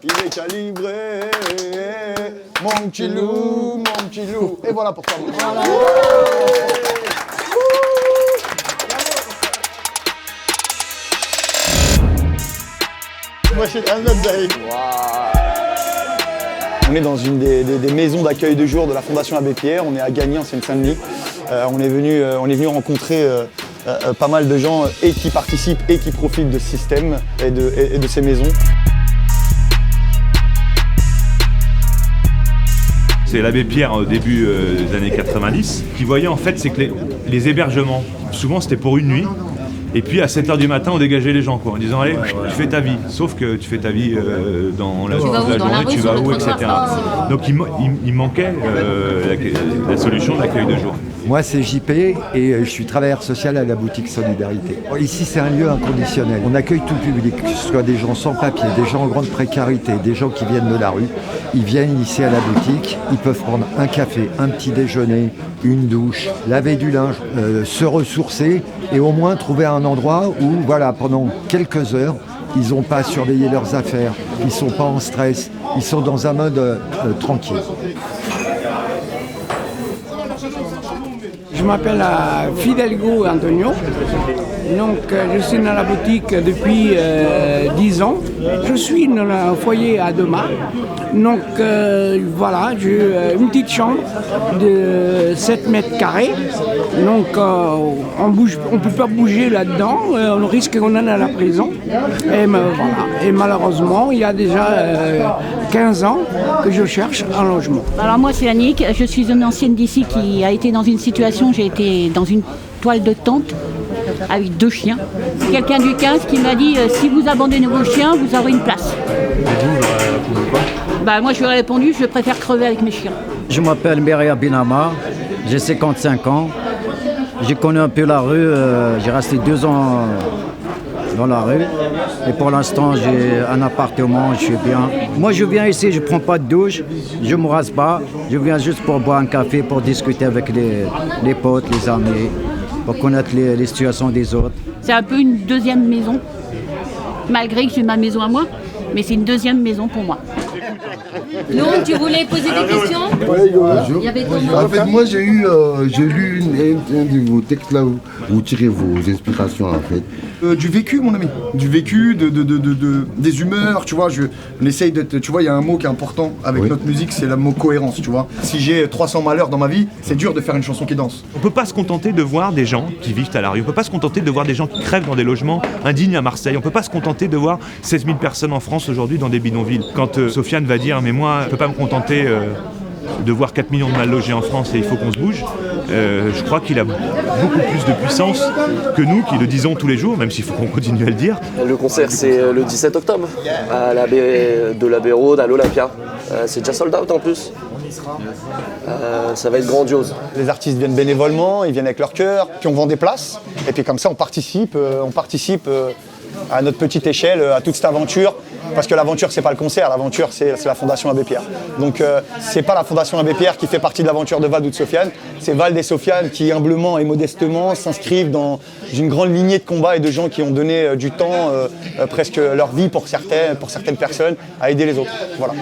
Il est calibré, mon petit loup, mon petit loup. Et voilà pour toi. Voilà. Moi, je suis un autre Zahir. On est dans une des maisons d'accueil de jour de la Fondation Abbé Pierre. On est à Gagny, en Seine-Saint-Denis. On est venu rencontrer pas mal de gens et qui participent et qui profitent de ce système et de ces maisons. C'est l'abbé Pierre au début des années 90 qui voyait en fait c'est que les hébergements, souvent c'était pour une nuit. Et puis à 7h du matin, on dégageait les gens en disant allez, tu fais ta vie. Sauf que tu fais ta vie dans la journée, tu vas où, etc. Donc il manquait la solution de l'accueil de jour. Moi c'est JP et je suis travailleur social à la boutique Solidarité. Ici c'est un lieu inconditionnel. On accueille tout le public, que ce soit des gens sans papier, des gens en grande précarité, des gens qui viennent de la rue. Ils viennent ici à la boutique, ils peuvent prendre un café, un petit déjeuner, une douche, laver du linge, se ressourcer et au moins trouver un endroit où voilà, pendant quelques heures, ils n'ont pas à surveiller leurs affaires, ils ne sont pas en stress, ils sont dans un mode tranquille. Je m'appelle Fidelgo Antonio, donc je suis dans la boutique depuis 10 ans. Je suis dans un foyer à Demain, donc voilà, j'ai une petite chambre de 7 mètres carrés, donc on ne peut pas bouger là-dedans, on risque qu'on aille à la prison. Et, voilà. Et malheureusement, il y a déjà 15 ans que je cherche un logement. Alors moi c'est Annick, je suis une ancienne d'ici qui a été dans une situation, j'ai été dans une toile de tente avec 2 chiens. Quelqu'un du 15 qui m'a dit si vous abandonnez vos chiens, vous aurez une place. Et vous, pourquoi ? Moi je lui ai répondu, je préfère crever avec mes chiens. Je m'appelle Beria Binama, j'ai 55 ans. J'ai connu un peu la rue, j'ai resté 2 ans dans la rue. Et pour l'instant, j'ai un appartement, je suis bien. Moi, je viens ici, je ne prends pas de douche, je ne me rase pas. Je viens juste pour boire un café, pour discuter avec les potes, les amis, pour connaître les situations des autres. C'est un peu une deuxième maison, malgré que j'ai ma maison à moi, mais c'est une deuxième maison pour moi. Non, tu voulais poser des questions? Bonjour. Il y avait comment? En fait, moi j'ai lu un de vos textes là où vous tirez vos inspirations en fait. Du vécu, mon ami. Du vécu, des humeurs, tu vois. On essaye d'être. Tu vois, il y a un mot qui est important avec notre musique, c'est le mot cohérence, tu vois. Si j'ai 300 malheurs dans ma vie, c'est dur de faire une chanson qui danse. On peut pas se contenter de voir des gens qui vivent à la rue. On peut pas se contenter de voir des gens qui crèvent dans des logements indignes à Marseille. On peut pas se contenter de voir 16 000 personnes en France aujourd'hui dans des bidonvilles. Quand Sofiane va dire mais moi, je peux pas me contenter de voir 4 millions de mal logés en France et il faut qu'on se bouge, je crois qu'il a beaucoup plus de puissance que nous qui le disons tous les jours, même s'il faut qu'on continue à le dire. Le concert c'est le 17 octobre à de l'Abbey Road à l'Olympia. C'est déjà sold out en plus. Ça va être grandiose. Les artistes viennent bénévolement, ils viennent avec leur cœur, puis on vend des places, et puis comme ça on participe à notre petite échelle à toute cette aventure, parce que l'aventure c'est pas le concert, l'aventure c'est la Fondation Abbé Pierre. Donc c'est pas la Fondation Abbé Pierre qui fait partie de l'aventure de Vald ou de Sofiane, c'est Vald et Sofiane qui humblement et modestement s'inscrivent dans une grande lignée de combats et de gens qui ont donné du temps, presque leur vie pour certaines personnes, à aider les autres. Voilà.